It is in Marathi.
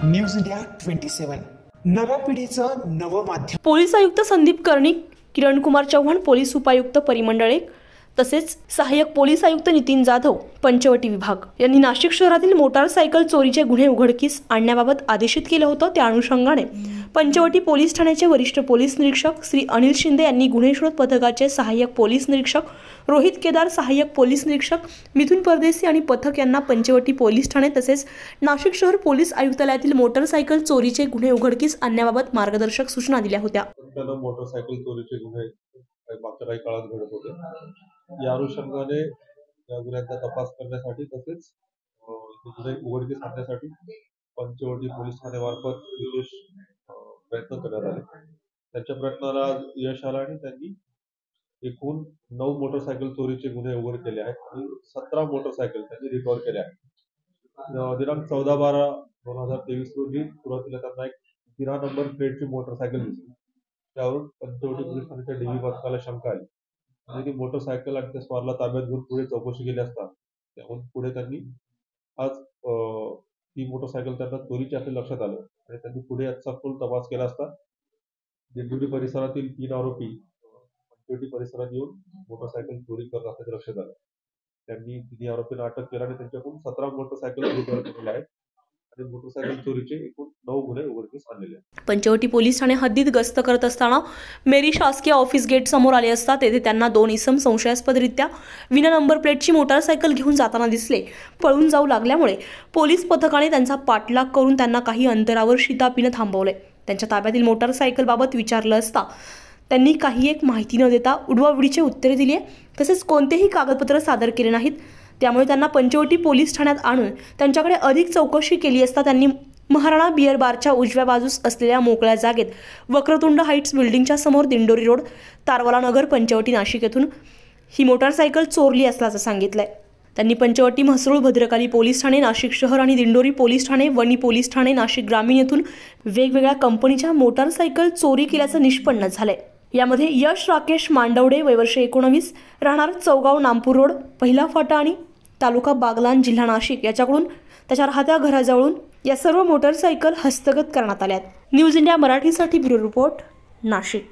न्यूज इंडिया 27 नव्या पिढीचं नवं माध्यम। पोलीस आयुक्त संदीप कर्णिक, किरण कुमार चव्हाण, पोलीस उपायुक्त परिमंडळे तसेच सहाय्यक पोलीस आयुक्त नितीन जाधव, पंचवटी विभाग यांनी नाशिक शहरातील मोटारसायकल चोरीचे गुन्हे उघडकीस आणण्याबाबत आदेशित केलं होतं। त्या अनुषंगाने पंचवटी पोलीस ठाण्याचे वरिष्ठ पोलीस निरीक्षक श्री अनिल शिंदे यांनी गुन्हे शोध पथकाचे सहाय्यक पोलीस निरीक्षक रोहित केदार, सहाय्यक पोलीस निरीक्षक मिथुन परदेसी आणि पथक यांना पंचवटी पोलीस ठाणे तसेच नाशिक शहर पोलीस आयुक्तालयातील मोटारसायकल चोरीचे गुन्हे उघडकीस आणण्याबाबत मार्गदर्शक सूचना दिल्या होत्या। मोटारसायकल चोरीचे गुन्हे मागच्या काही काळात घडत होते। या अनुषंगाने या गुन्ह्यांचा तपास करण्यासाठी तसेच गुन्हे उघडकीस आणण्यासाठी पंचवटी पोलीस ठाण्यामार्फत विशेष प्रयत्न करण्यात आले। त्यांच्या प्रयत्नाला यश आलं आणि त्यांनी एकूण 9 मोटारसायकल चोरीचे गुन्हे उघड केले आहेत आणि 17 मोटारसायकल त्यांनी रिकव्हर केल्या आहेत। दिनांक 14/12/2023 रोजी सुरुवातीला त्यांना एक 13 नंबर प्लेटची मोटारसायकल दिसली। त्यावरून पंचवटी पोलीस ठाण्याच्या डीबी पथकाला शंका आली आणि ती मोटारसायकल आणि त्या स्वारला ताब्यात घेऊन पुढे चौकशी केली असता त्याहून पुढे त्यांनी आज ती मोटारसायकल त्यांना चोरीची असं लक्षात आलं आणि त्यांनी पुढे याचा सखोल तपास केला असता दिंडोरी परिसरातील 3 आरोपी पंचवटी परिसरात येऊन मोटारसायकल चोरी करत असल्याचे लक्षात आलं। त्यांनी 3 आरोपींना अटक केली आणि त्यांच्याकडून 17 मोटारसायकल रिकव्हर केलेल्या आहेत आणि मोटारसायकल चोरीचे एकूण 9 गुन्हे उघडकीस आणलेले आहेत। पंचवटी पोलीस ठाणे हद्दीत गस्त करत असताना मेरी शासकीय ऑफिस गेट समोर आले असता तेथे त्यांना 2 इसम संशयास्पदरित्या विना नंबर प्लेटची मोटारसायकल घेऊन जाताना दिसले। पळून जाऊ लागल्यामुळे पोलीस पथकाने त्यांचा पाठलाग करून त्यांना काही अंतरावर शिताफीने थांबवले। त्यांच्या ताब्यातील मोटारसायकल बाबत विचारलं असता त्यांनी काही एक माहिती न देता उडवाउडवीची उत्तरे दिली तसेच कोणतेही कागदपत्र सादर केले नाहीत। त्यामुळे त्यांना पंचवटी पोलीस ठाण्यात आणून त्यांच्याकडे अधिक चौकशी केली असता त्यांनी महाराणा बियर बारच्या उजव्या बाजूस असलेल्या मोकळ्या जागेत वक्रतुंड हाईट्स बिल्डिंगच्या समोर दिंडोरी रोड, तारवाला नगर, पंचवटी, नाशिक येथून ही मोटारसायकल चोरली असल्याचं सांगितलंय। त्यांनी पंचवटी, म्हसरूळ, भद्रकाली पोलीस ठाणे, नाशिक शहर आणि दिंडोरी पोलीस ठाणे, वणी पोलीस ठाणे, नाशिक ग्रामीण येथून वेगवेगळ्या कंपनीच्या मोटारसायकल चोरी केल्याचं निष्पन्न झालंय। यामध्ये यश राकेश मांडवडे, वय वर्ष 19, राहणार चौगाव, नामपूर रोड, पहिला फाटा आणि तालुका बागलाण, जिल्हा नाशिक याच्याकडून त्याच्या राहत्या घराजवळून या सर्व मोटारसायकल हस्तगत करण्यात आल्या आहेत। न्यूज इंडिया मराठीसाठी ब्युरो रिपोर्ट, नाशिक।